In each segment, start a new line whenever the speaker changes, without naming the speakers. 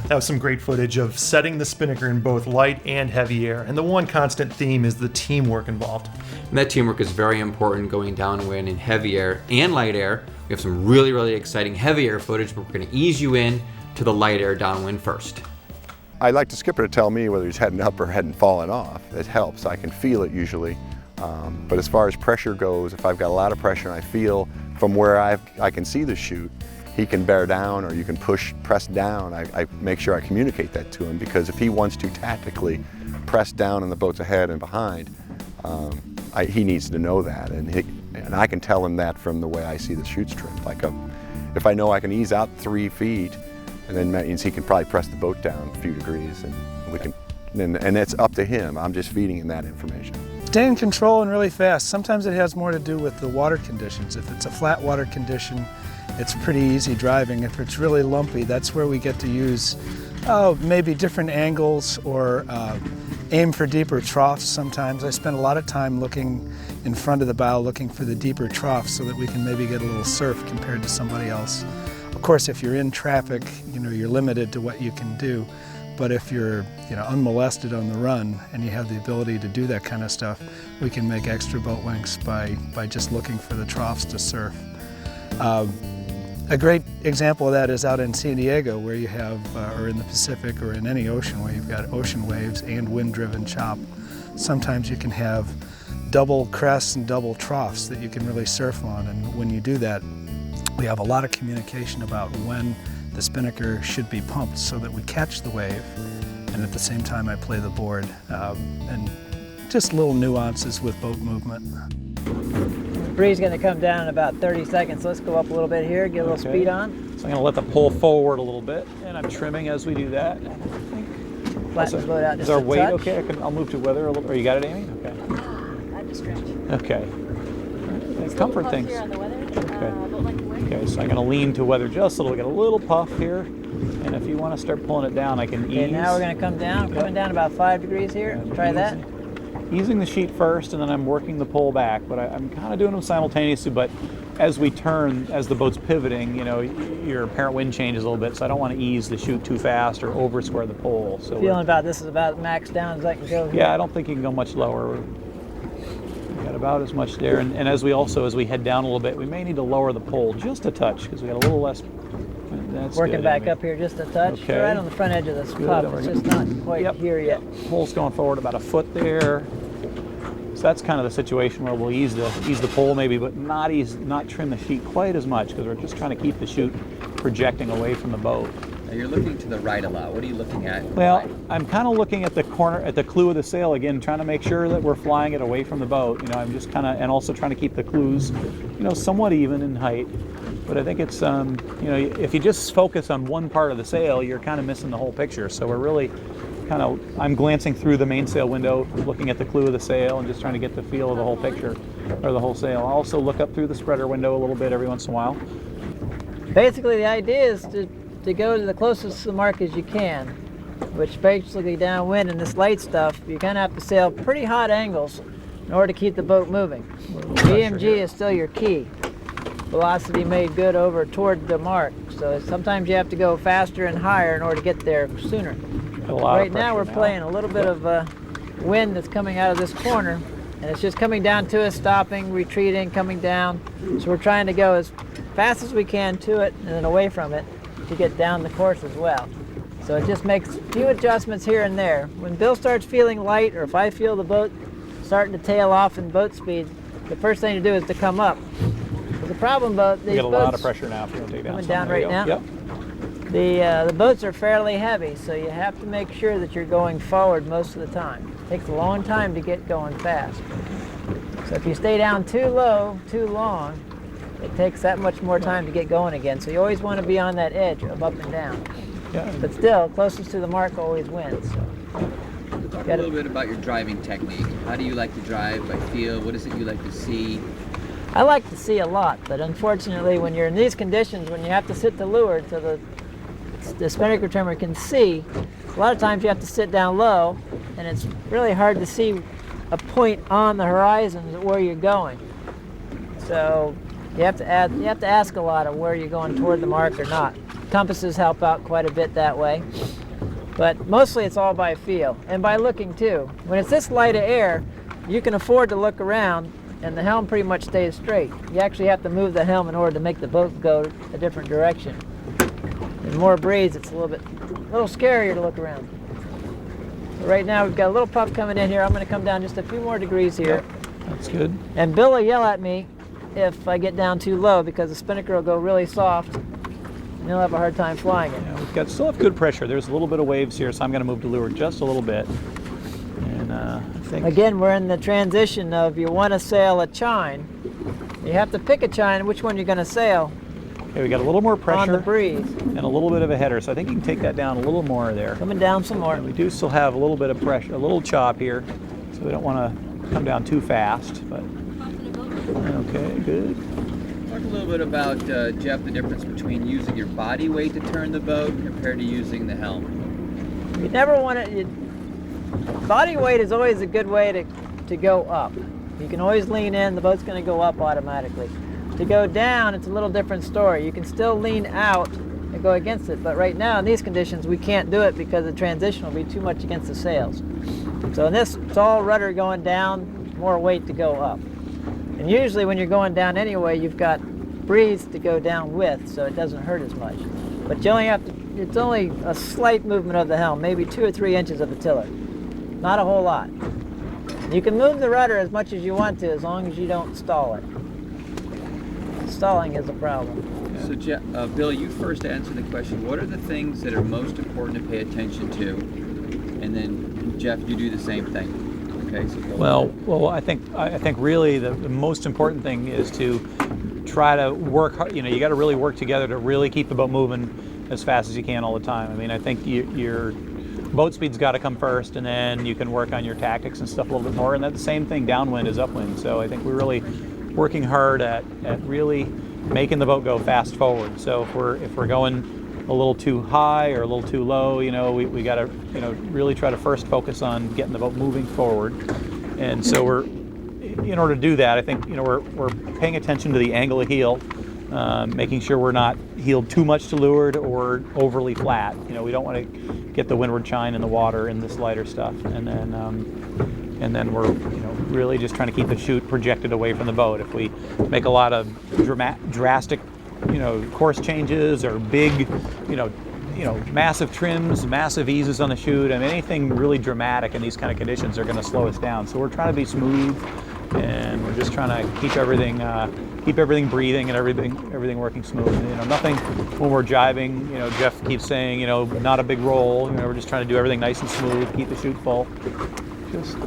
That was some great footage of setting the spinnaker in both light and heavy air, and the one constant theme is the teamwork involved.
And that teamwork is very important going downwind in heavy air and light air. We have some really, really exciting heavy air footage, but we're going to ease you in to the light air downwind first.
I like the skipper to tell me whether he's heading up or heading falling off. It helps. I can feel it usually. But as far as pressure goes, if I've got a lot of pressure and I feel from where I can see the chute, he can bear down or you can press down, I make sure I communicate that to him, because if he wants to tactically press down on the boats ahead and behind, he needs to know that, and I can tell him that from the way I see the chutes trimmed. Like if I know I can ease out 3 feet, and then that means he can probably press the boat down a few degrees, and we can, and it's up to him. I'm just feeding him that information.
Stay in control and really fast. Sometimes it has more to do with the water conditions. If it's a flat water condition, it's pretty easy driving. If it's really lumpy, that's where we get to use maybe different angles or aim for deeper troughs sometimes. I spend a lot of time looking in front of the bow, looking for the deeper troughs so that we can maybe get a little surf compared to somebody else. Of course, if you're in traffic, you're limited to what you can do. But if you're unmolested on the run and you have the ability to do that kind of stuff, we can make extra boat lengths by just looking for the troughs to surf. A great example of that is out in San Diego, where you have, or in the Pacific or in any ocean, where you've got ocean waves and wind-driven chop. Sometimes you can have double crests and double troughs that you can really surf on, and when you do that, we have a lot of communication about when the spinnaker should be pumped so that we catch the wave, and at the same time I play the board, and just little nuances with boat movement.
The breeze is going to come down in about 30 seconds. Let's go up a little bit here, get a little speed on.
So I'm going to let the pull forward a little bit, and I'm trimming as we do that.
Flatten the boat out just
is our
a
weight
touch.
Okay? I'll move to weather a little. Or you got it, Amy? Okay.
I just stretch.
Okay. Comfort things.
Here on the weather.
Okay. Okay, so I'm going to lean to weather just a little. Get a little puff here, and if you want to start pulling it down, I can ease.
Okay, now we're going to come down. Coming down about 5 degrees here. Try that.
Easing the sheet first, and then I'm working the pull back. But I'm kind of doing them simultaneously. But as we turn, as the boat's pivoting, your apparent wind changes a little bit. So I don't want to ease the chute too fast or over square the pole. So
feeling about this is about max down as I can go here.
Yeah, I don't think you can go much lower. We've got about as much there, and as we head down a little bit, we may need to lower the pole just a touch because we got a little less. That's
working
good,
back
Amy.
up here just a touch.
Okay.
Right on the front edge of this pup. It's just not quite here yet.
Pole's going forward about a foot there. So that's kind of the situation where we'll ease the pole maybe, but not trim the sheet quite as much because we're just trying to keep the chute projecting away from the boat.
Now you're looking to the right a lot. What are you looking at?
Well, I'm kind of looking at the corner, at the clew of the sail again, trying to make sure that we're flying it away from the boat. I'm just kind of, and also trying to keep the clews, somewhat even in height. But I think it's, if you just focus on one part of the sail, you're kind of missing the whole picture. So we're really I'm glancing through the mainsail window, looking at the clew of the sail and just trying to get the feel of the whole picture, or the whole sail. I'll also look up through the spreader window a little bit every once in a while.
Basically, the idea is to go to the closest to the mark as you can, which basically downwind in this light stuff, you're going to have to sail pretty hot angles in order to keep the boat moving. BMG is still your key. Velocity made good over toward the mark, so sometimes you have to go faster and higher in order to get there sooner. Right now we're playing a little bit of wind that's coming out of this corner, and it's just coming down to us, stopping, retreating, coming down. So we're trying to go as fast as we can to it and then away from it to get down the course as well. So it just makes a few adjustments here and there. When Bill starts feeling light, or if I feel the boat starting to tail off in boat speed, the first thing to do is to come up. The problem boat, these
get a
boats
lot of pressure now if you want to take down.
Coming down right now.
Yep.
The boats are fairly heavy, so you have to make sure that you're going forward most of the time. It takes a long time to get going fast. So if you stay down too low, too long, it takes that much more time to get going again. So you always want to be on that edge of up and down.
Yeah.
But still, closest to the mark always wins. So.
Talk a little bit about your driving technique. How do you like to drive by feel? What is it you like to see?
I like to see a lot, but unfortunately when you're in these conditions, when you have to sit to leeward so the spinnaker trimmer can see, a lot of times you have to sit down low, and it's really hard to see a point on the horizon where you're going. So you have to ask a lot of where you're going toward the mark or not. Compasses help out quite a bit that way. But mostly it's all by feel and by looking too. When it's this light of air, you can afford to look around and the helm pretty much stays straight. You actually have to move the helm in order to make the boat go a different direction. In more breeze, it's a little scarier to look around. So right now we've got a little puff coming in here. I'm going to come down just a few more degrees here.
That's good.
And Bill will yell at me if I get down too low because the spinnaker will go really soft and he'll have a hard time flying it.
Yeah, still have good pressure. There's a little bit of waves here, so I'm going to move to leeward just a little bit. And I think...
Again, we're in the transition of you want to sail a chine. You have to pick a chine, which one you're going to sail.
Okay, we got a little more pressure
on the breeze.
And a little bit of a header, so I think you can take that down a little more there.
Coming down some more.
And we do still have a little bit of pressure, a little chop here, so we don't want to come down too fast. But okay, good.
Talk a little bit about, Jeff, the difference between using your body weight to turn the boat compared to using the helm.
You never want to... Body weight is always a good way to go up. You can always lean in, the boat's going to go up automatically. To go down, it's a little different story. You can still lean out and go against it, but right now in these conditions we can't do it because the transition will be too much against the sails. So in this, it's all rudder going down, more weight to go up. And usually when you're going down anyway, you've got breeze to go down with, so it doesn't hurt as much. But you only have to, it's only a slight movement of the helm, maybe 2 or 3 inches of the tiller. Not a whole lot. You can move the rudder as much as you want to, as long as you don't stall it. Stalling is a problem.
So, Jeff, Bill, you first answered the question. What are the things that are most important to pay attention to? And then, Jeff, you do the same thing. Okay. So
well, I think really the most important thing is to try to work hard. You know, you got to really work together to really keep the boat moving as fast as you can all the time. I mean, I think your boat speed's got to come first, and then you can work on your tactics and stuff a little bit more. And that's the same thing downwind as upwind. So I think we're really working hard at really making the boat go fast forward. So if we're going a little too high or a little too low, you know, we got to, you know, really try to first focus on getting the boat moving forward. And so in order to do that, I think, you know, we're paying attention to the angle of heel, making sure we're not heeled too much to leeward or overly flat. You know, we don't want to get the windward chine in the water in this lighter stuff. And then we're, you know, really just trying to keep the chute projected away from the boat. If we make a lot of drastic, you know, course changes or big, you know, massive trims, massive eases on the chute, and anything really dramatic in these kind of conditions are going to slow us down. So we're trying to be smooth, and we're just trying to keep everything breathing and everything working smooth. You know, nothing when we're jibing. You know, Jeff keeps saying, you know, not a big roll. You know, we're just trying to do everything nice and smooth, keep the chute full. Just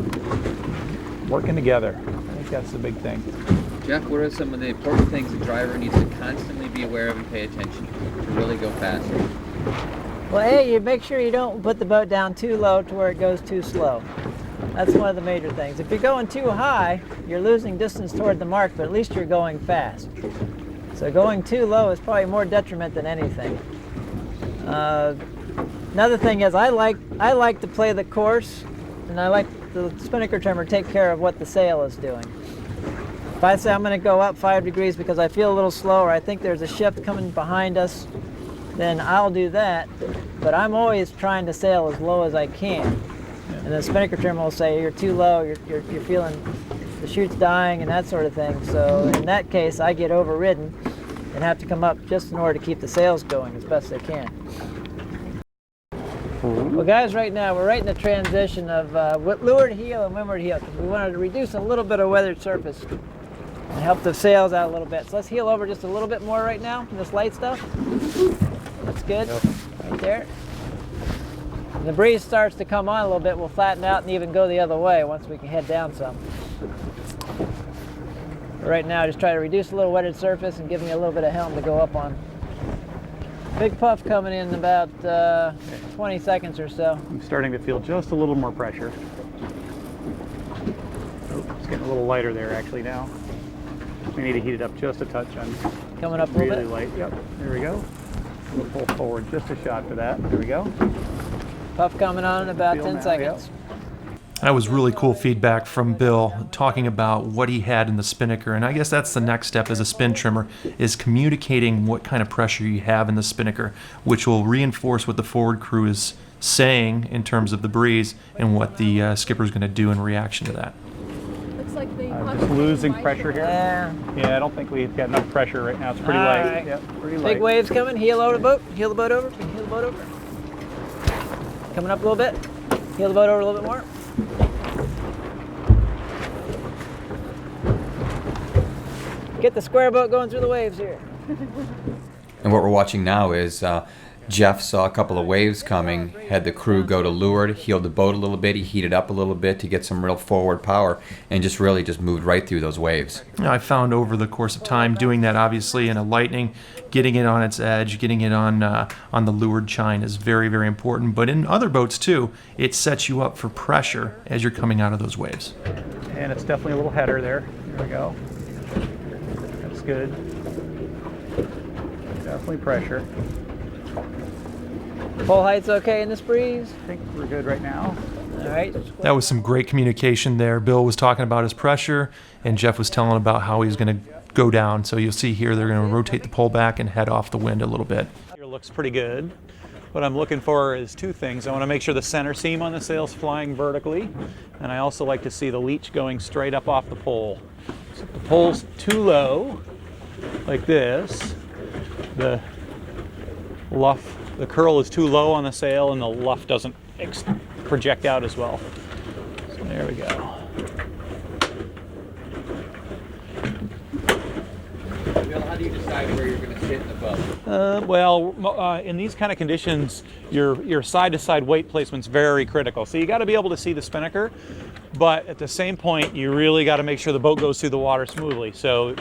working together. I think that's the big thing.
Jeff, what are some of the important things the driver needs to constantly be aware of and pay attention to really go faster?
Well, A, you make sure you don't put the boat down too low to where it goes too slow. That's one of the major things. If you're going too high, you're losing distance toward the mark, but at least you're going fast. So going too low is probably more detriment than anything. Another thing is I like to play the course, and I like the spinnaker trimmer take care of what the sail is doing. If I say I'm going to go up 5 degrees because I feel a little slow or I think there's a shift coming behind us, then I'll do that. But I'm always trying to sail as low as I can. And the spinnaker trimmer will say, you're too low, you're feeling the chute's dying and that sort of thing. So in that case, I get overridden and have to come up just in order to keep the sails going as best I can. Well, guys, right now we're right in the transition of leeward heel and windward heel because we wanted to reduce a little bit of weathered surface and help the sails out a little bit. So let's heel over just a little bit more right now, this light stuff. That's good, right there. When the breeze starts to come on a little bit, we'll flatten out and even go the other way once we can head down some. But right now, just try to reduce a little wetted surface and give me a little bit of helm to go up on. Big puff coming in about 20 seconds or so.
I'm starting to feel just a little more pressure. Oh, it's getting a little lighter there actually now. We need to heat it up just a touch.
Coming up a little
really
bit.
light. Yep, there we go. We'll pull forward just a shot for that. There we go.
Puff coming on in about 10 seconds.
Yep.
That was really cool feedback from Bill talking about what he had in the spinnaker. And I guess that's the next step as a spin trimmer, is communicating what kind of pressure you have in the spinnaker, which will reinforce what the forward crew is saying in terms of the breeze and what the skipper's going to do in reaction to that.
Looks like the
Just losing pressure here.
Yeah.
Yeah, I don't think we've got enough pressure right now. It's pretty
All
light.
right.
Yeah, pretty
Big
light.
waves coming. Heel over the boat. Heel the boat over. Heel the boat over. Coming up a little bit. Heel the boat over a little bit more. Get the square boat going through the waves here.
And what we're watching now is Jeff saw a couple of waves coming, had the crew go to leeward, heeled the boat a little bit, he heated up a little bit to get some real forward power, and just really just moved right through those waves.
I found over the course of time doing that, obviously in a lightning, getting it on its edge, getting it on the leeward chine is very, very important. But in other boats too, it sets you up for pressure as you're coming out of those waves.
And it's definitely a little header there. There we go. That's good. Definitely pressure.
Pole height's okay in this breeze.
I think we're good right now.
All right.
That was some great communication there. Bill was talking about his pressure, and Jeff was telling about how he's going to go down. So you'll see here they're going to rotate the pole back and head off the wind a little bit.
Here looks pretty good. What I'm looking for is two things. I want to make sure the center seam on the sail's flying vertically, and I also like to see the leech going straight up off the pole. So if the pole's too low, like this, the curl is too low on the sail and the luff doesn't project out as well. So there we go.
Bill, how do you decide where you're going to sit in the boat?
In these kind of conditions, your side-to-side weight placement's very critical. So you got to be able to see the spinnaker, but at the same point, you really got to make sure the boat goes through the water smoothly. So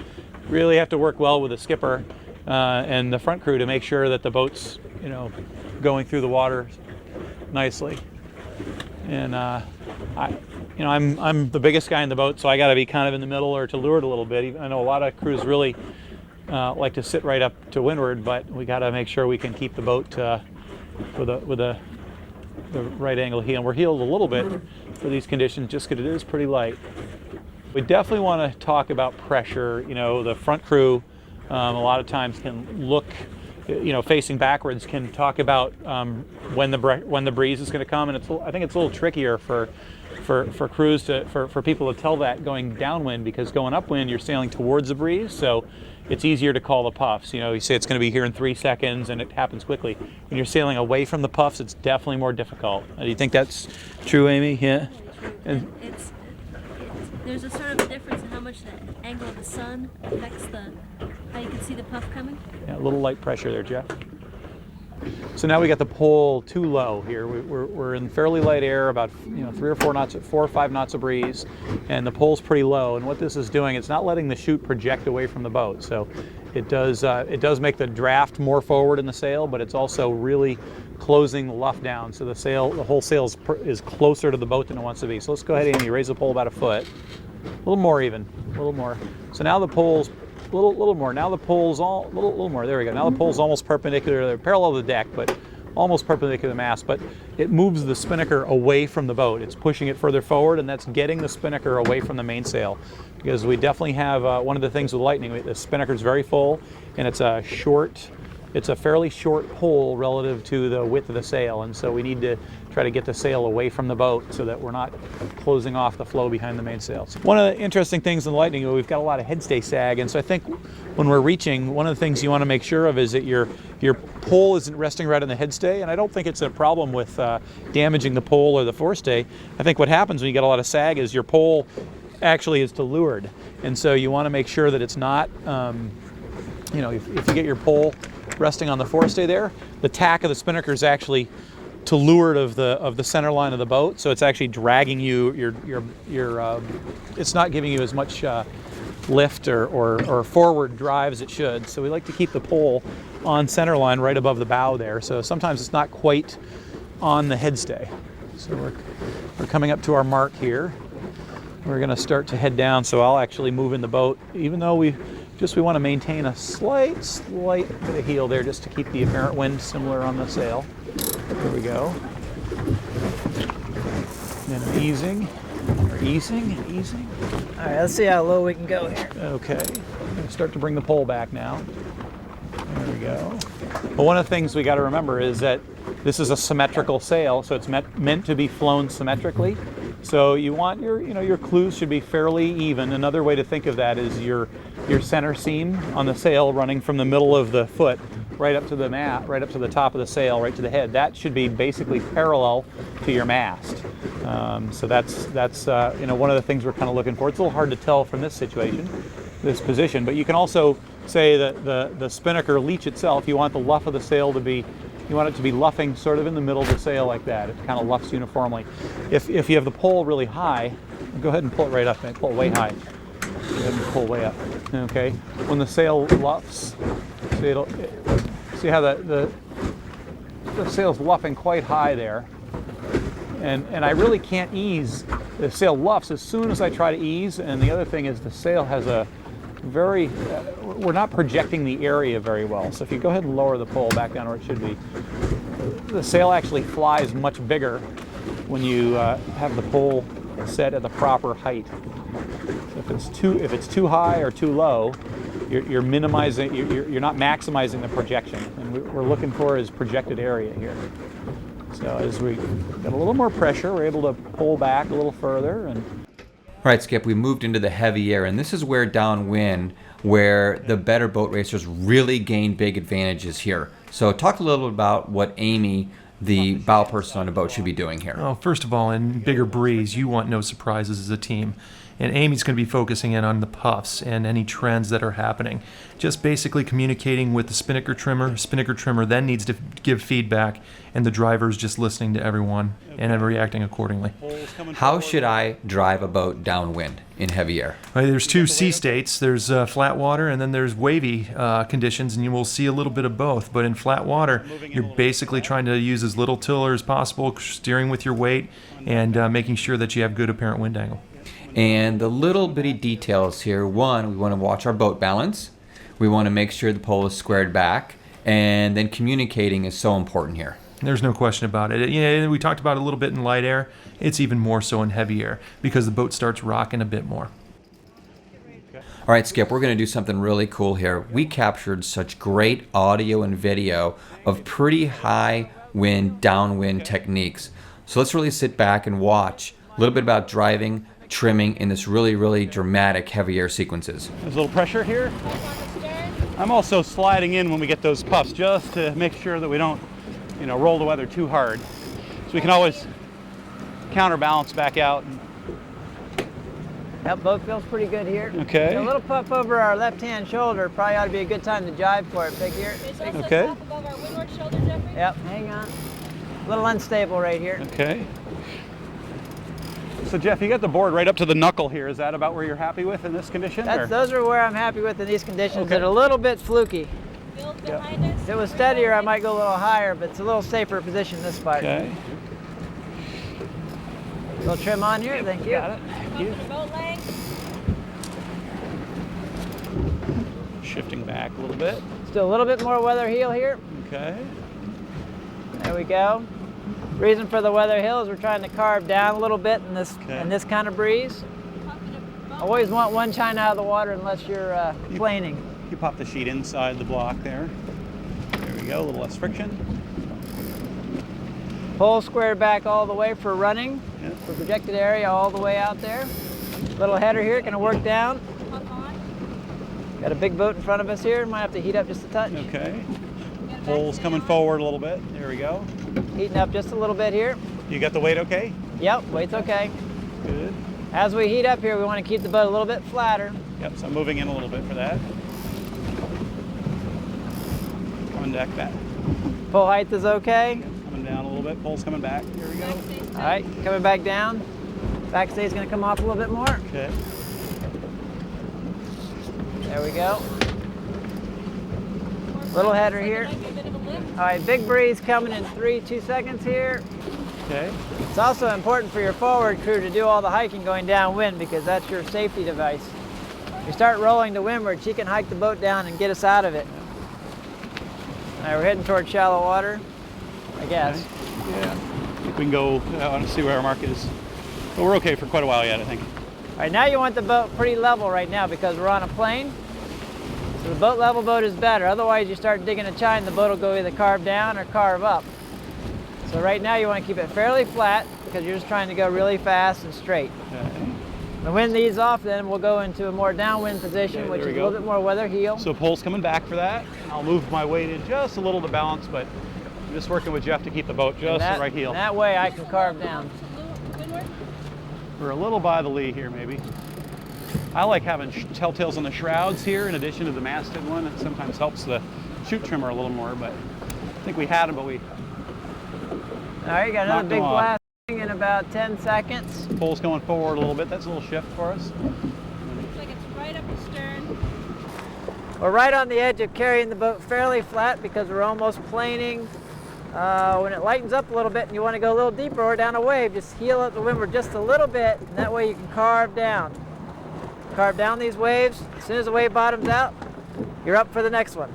really have to work well with the skipper and the front crew to make sure that the boat's, going through the water nicely. And I'm the biggest guy in the boat, so I got to be kind of in the middle or to leeward a little bit. I know a lot of crews really like to sit right up to windward, but we got to make sure we can keep the boat with the right angle heel. And we're heeled a little bit for these conditions just because it is pretty light. We definitely want to talk about pressure. The front crew a lot of times can look, facing backwards, can talk about when the breeze is going to come, and I think it's a little trickier for crews for people to tell that going downwind, because going upwind you're sailing towards the breeze, so it's easier to call the puffs. You say it's going to be here in 3 seconds and it happens quickly. When you're sailing away from the puffs, it's definitely more difficult. Do you think that's true, Amy? Yeah. And
there's a sort of a difference in how much the angle of the sun affects how you can see the puff coming.
Yeah, a little light pressure there, Jeff. So now we got the pole too low here. We're in fairly light air, about 3 or 4 knots, 4 or 5 knots of breeze, and the pole's pretty low. And what this is doing, it's not letting the chute project away from the boat. So it does make the draft more forward in the sail, but it's also really closing the luff down. So the whole sail is closer to the boat than it wants to be. So let's go ahead, Amy, raise the pole about a foot, a little more even, a little more. So now the pole's a little more. Now the pole's a little more. There we go. Now the pole's almost perpendicular. They're parallel to the deck, but almost perpendicular to the mast. But it moves the spinnaker away from the boat. It's pushing it further forward, and that's getting the spinnaker away from the mainsail. Because we definitely have one of the things with lightning. The spinnaker's very full, and it's a fairly short pole relative to the width of the sail, and so we need to try to get the sail away from the boat so that we're not closing off the flow behind the mainsails. One of the interesting things in lightning, we've got a lot of headstay sag, and so I think when we're reaching, one of the things you want to make sure of is that your pole isn't resting right on the headstay, and I don't think it's a problem with damaging the pole or the forestay. I think what happens when you get a lot of sag is your pole actually is to leeward, and so you want to make sure that it's not, if you get your pole resting on the forestay there, the tack of the spinnaker is actually to leeward of the center line of the boat, so it's actually dragging you. It's not giving you as much lift or forward drive as it should. So we like to keep the pole on center line right above the bow there. So sometimes it's not quite on the headstay. So we're coming up to our mark here. We're going to start to head down. So I'll actually move in the boat, even though we want to maintain a slight bit of heel there just to keep the apparent wind similar on the sail. There we go. And easing.
All right, let's see how low we can go here.
Okay. I'm going to start to bring the pole back now. There we go. But one of the things we got to remember is that This is a symmetrical sail, so it's meant to be flown symmetrically. So you want your clews should be fairly even. Another way to think of that is your center seam on the sail running from the middle of the foot right up to the right up to the top of the sail, right to the head. That should be basically parallel to your mast. So that's one of the things we're kind of looking for. It's a little hard to tell from this situation, this position, but you can also say that the spinnaker leech itself, you want the luff of the sail to be, you want it to be luffing sort of in the middle of the sail like that. It kind of luffs uniformly. If you have the pole really high, go ahead and pull it right up, man. Pull it way high. Go ahead and pull way up. Okay. When the sail luffs, see how the sail's luffing quite high there. And I really can't ease. The sail luffs as soon as I try to ease, and the other thing is the sail has a very, we're not projecting the area very well. So if you go ahead and lower the pole back down where it should be, the sail actually flies much bigger when you have the pole set at the proper height. So if it's too high or too low, you're minimizing, you're not maximizing the projection. And we're looking for is projected area here. So as we get a little more pressure, we're able to pull back a little further. And
All right, Skip, we moved into the heavy air, and this is where downwind, where the better boat racers really gain big advantages here. So talk a little bit about what Amy, the bow person on a boat, should be doing here.
Well, first of all, in bigger breeze, you want no surprises as a team. And Amy's going to be focusing in on the puffs and any trends that are happening. Just basically communicating with the spinnaker trimmer. Spinnaker trimmer then needs to give feedback, and the driver's just listening to everyone and then reacting accordingly.
How should I drive a boat downwind in heavy air?
Right, there's two sea states. There's flat water, and then there's wavy conditions, and you will see a little bit of both. But in flat water, you're basically trying to use as little tiller as possible, steering with your weight, and making sure that you have good apparent wind angle.
And the little bitty details here, one, we want to watch our boat balance. We want to make sure the pole is squared back. And then communicating is so important here.
There's no question about it. We talked about it a little bit in light air. It's even more so in heavy air because the boat starts rocking a bit more.
All right, Skip, we're going to do something really cool here. We captured such great audio and video of pretty high wind, downwind techniques. So let's really sit back and watch a little bit about driving, trimming in this really, really dramatic heavy air sequences.
there's a little pressure here. I'm also sliding in when we get those puffs just to make sure that we don't, roll the weather too hard. So we can always counterbalance back out.
That boat feels pretty good here.
Okay.
A little puff over our left-hand shoulder probably ought to be a good time to jibe for it, Big here.
There's also
Okay.
a puff above our windward shoulder, Jeffrey.
Yep, hang on. A little unstable right here.
Okay. So Jeff, you got the board right up to the knuckle here. Is that about where you're happy with in this condition? or?
Those are where I'm happy with in these conditions.
Okay.
They're a little bit fluky.
Build behind us.
If it was steadier, I might go a little higher, but it's a little safer position this part.
Okay.
A little trim on here, thank you.
Got it. Thank
Puff
you.
to the boat length.
Shifting back a little bit.
Still a little bit more weather heel here.
Okay.
There we go. Reason for the weather heel is we're trying to carve down a little bit in this kind of breeze.
Puff to the boat.
Always want one chine out of the water unless you're planing.
You pop the sheet inside the block there. There we go, a little less friction.
Pole square back all the way for running.
Yep.
For projected area all the way out there. Little header here, gonna work down.
Puff on.
Got a big boat in front of us here. Might have to heat up just a touch.
Okay. Pole's coming forward a little bit. There we go.
Heating up just a little bit here.
You got the weight okay?
Yep, weight's okay.
Good.
As we heat up here, we want to keep the boat a little bit flatter.
Yep, so I'm moving in a little bit for that. Coming back.
Full height is okay.
Coming down a little bit. Pole's coming back. Here we go.
Back stays
All right, coming back down. Backstay is going to come off a little bit more.
Okay.
There we go. Little header here.
Might be a bit of a lift.
All right, big breeze coming in 2 seconds here.
Okay.
It's also important for your forward crew to do all the hiking going downwind because that's your safety device. If you start rolling to windward, she can hike the boat down and get us out of it. All right, we're heading towards shallow water, I guess.
Okay. Yeah. I think we can go, I want to see where our mark is. But we're okay for quite a while yet, I think.
All right, now you want the boat pretty level right now because we're on a plane. So the boat level boat is better. Otherwise, you start digging a chine, the boat will go either carve down or carve up. So right now you want to keep it fairly flat because you're just trying to go really fast and straight.
Okay.
The wind ease off, then we'll go into a more downwind position,
Okay,
which is
there
a
we
little
go.
bit more weather heel.
So pole's coming back for that. I'll move my weight in just a little to balance, but I'm just working with Jeff to keep the boat just
that,
the right heel.
That way I can carve down.
We're a little by the lee here, maybe. I like having telltales on the shrouds here in addition to the masthead one. It sometimes helps the chute trimmer a little more, but I think we had them, but we
All right, you got another
knocked
big
them off.
blast in about 10 seconds.
Pole's going forward a little bit. That's a little shift for us.
Looks like it's right up the stern.
We're right on the edge of carrying the boat fairly flat because we're almost planing. When it lightens up a little bit and you want to go a little deeper or down a wave, just heel up the windward just a little bit, and that way you can carve down. Carve down these waves. As soon as the wave bottoms out, you're up for the next one.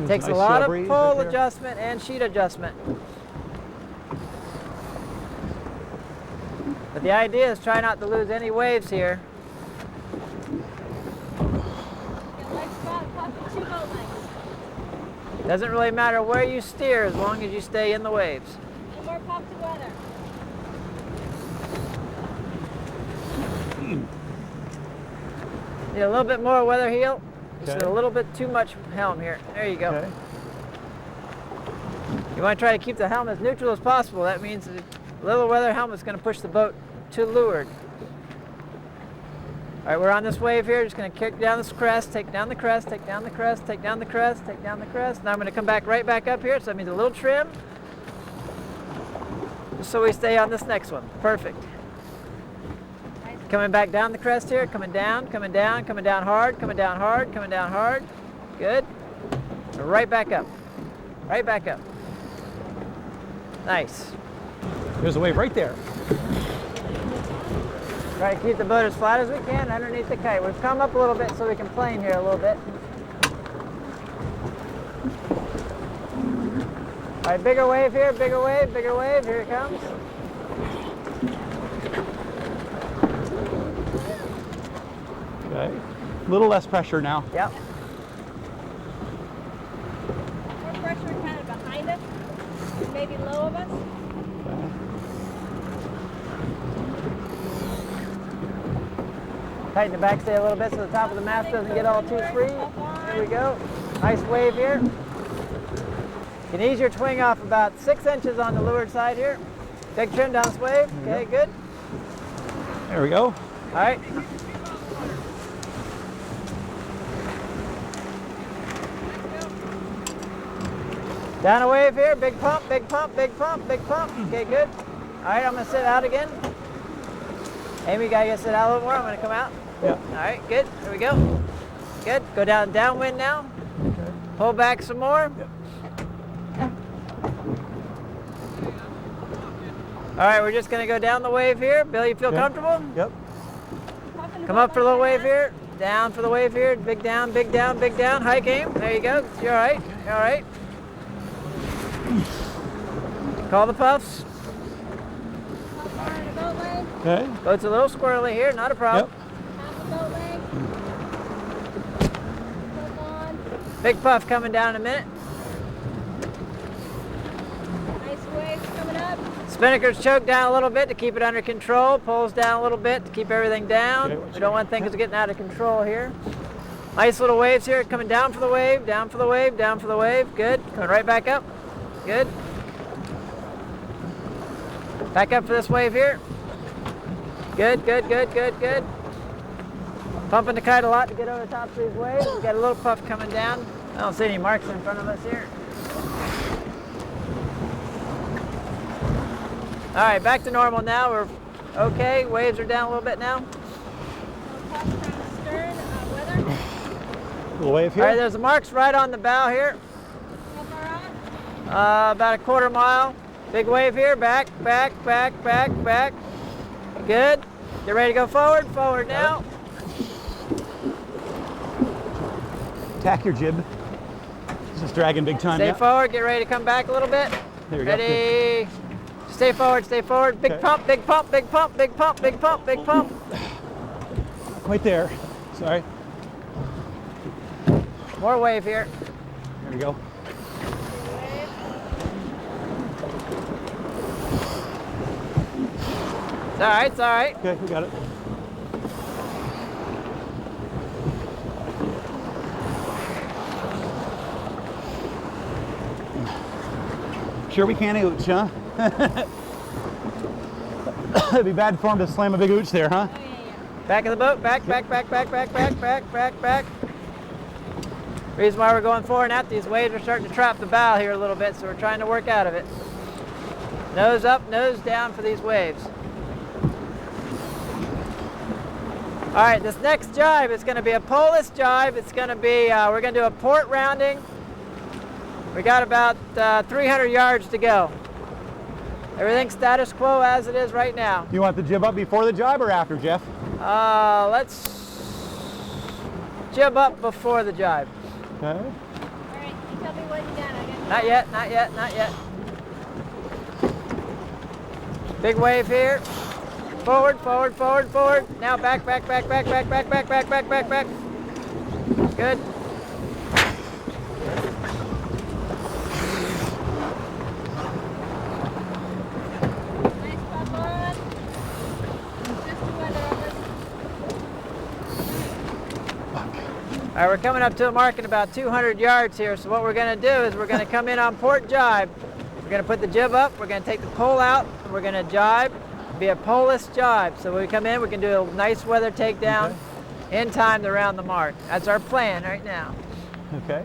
Takes a
nice
lot of
breeze
pole
up here.
adjustment and sheet adjustment. But the idea is try not to lose any waves here.
Get leg spot, pop to 2 boat lengths.
Doesn't really matter where you steer as long as you stay in the waves.
And more pop to weather.
Need a little bit more weather heel. Just
Okay.
a little bit too much helm here. There you go.
Okay.
You want to try to keep the helm as neutral as possible. That means a little weather helm is going to push the boat to leeward. All right, we're on this wave here. Just going to kick down this crest, take down the crest, take down the crest, take down the crest, take down the crest. Now I'm going to come back right back up here. So that means a little trim. Just so we stay on this next one. Perfect. Coming back down the crest here, coming down, coming down, coming down hard, coming down hard, coming down hard. Good. Right back up. Right back up. Nice.
There's a wave right there.
Try to keep the boat as flat as we can underneath the kite. We've come up a little bit so we can plane here a little bit. All right, bigger wave here, bigger wave, bigger wave. Here it comes.
Okay. A little less pressure now.
Yep.
More pressure kind of behind us, and maybe low of us.
Okay.
Tighten the backstay a little bit so the top of the mast doesn't get all too free. There we go. Nice wave here. You can ease your twing off about 6 inches on the leeward side here. Big trim down this wave. Okay, good.
There we go.
All right. Down a wave here. Big pump, big pump, big pump, big pump. Okay, good. All right, I'm going to sit out again. Amy, you got to sit out a little more. I'm going to come out.
Yeah.
All right, good. Here we go. Good. Go down downwind now.
Okay.
Pull back some more.
Yep.
All right, we're just going to go down the wave here. Bill, you feel
Yep.
comfortable?
Yep.
Come up for a little wave here. Down for the wave here. Big down, big down, big down. Hike aim. There you go. You're all right. You're all right. Call the puffs.
Far in the boat leg,
Okay.
Boat's a little squirrely here. Not a problem.
half the boat leg. Flip on.
Big puff coming down in a minute.
Nice waves coming up.
Spinnaker's choked down a little bit to keep it under control. Pulls down a little bit to keep everything down.
Okay,
We don't want things getting out of control here. Nice little waves here. Coming down for the wave, down for the wave, down for the wave. Good. Coming right back up. Good. Back up for this wave here. Good, good, good, good, good. Pumping the kite a lot to get over the top of these waves. We've got a little puff coming down. I don't see any marks in front of us here. All right, back to normal now. We're okay. Waves are down a little bit now.
Pop from the stern, weather.
Little wave
All
here.
right, there's the marks right on the bow here.
How far out?
About a quarter mile. Big wave here. Back, back, back, back, back. Good. Get ready to go forward. Forward now.
Tack your jib. This is dragging big time.
Stay
Yeah.
forward. Get ready to come back a little bit.
There we go.
Ready. Stay forward. Stay forward. Big
Okay.
pump. Big pump. Big pump. Big pump. Big pump. Big pump.
Right there. Sorry.
More wave here.
There we go.
It's all right, it's all right.
Okay, we got it. Sure we can't ooch, huh? It'd be bad form to slam a big ooch there, huh?
Back of the boat, back. Reason why we're going forward and out, these waves are starting to trap the bow here a little bit, so we're trying to work out of it. Nose up, nose down for these waves. All right, this next jibe is going to be a poleless jibe. It's going to be, we're going to do a port rounding. We got about 300 yards to go. Everything's status quo as it is right now.
You want the jib up before the jibe or after, Jeff?
Let's jib up before the jibe.
Okay.
All right, you tell me when you're done. I got
Not yet, not yet, not yet. Big wave here. Forward, forward, forward, forward. Now back. Good.
nice pop on. Just the weather on this.
All right, we're coming up to a mark in about 200 yards here. So what we're going to do is we're going to come in on port jibe. We're going to put the jib up. We're going to take the pole out. And we're going to jibe. Be a poleless jibe. So when we come in, we can do a nice weather takedown in time to round the mark. That's our plan right now.
Okay.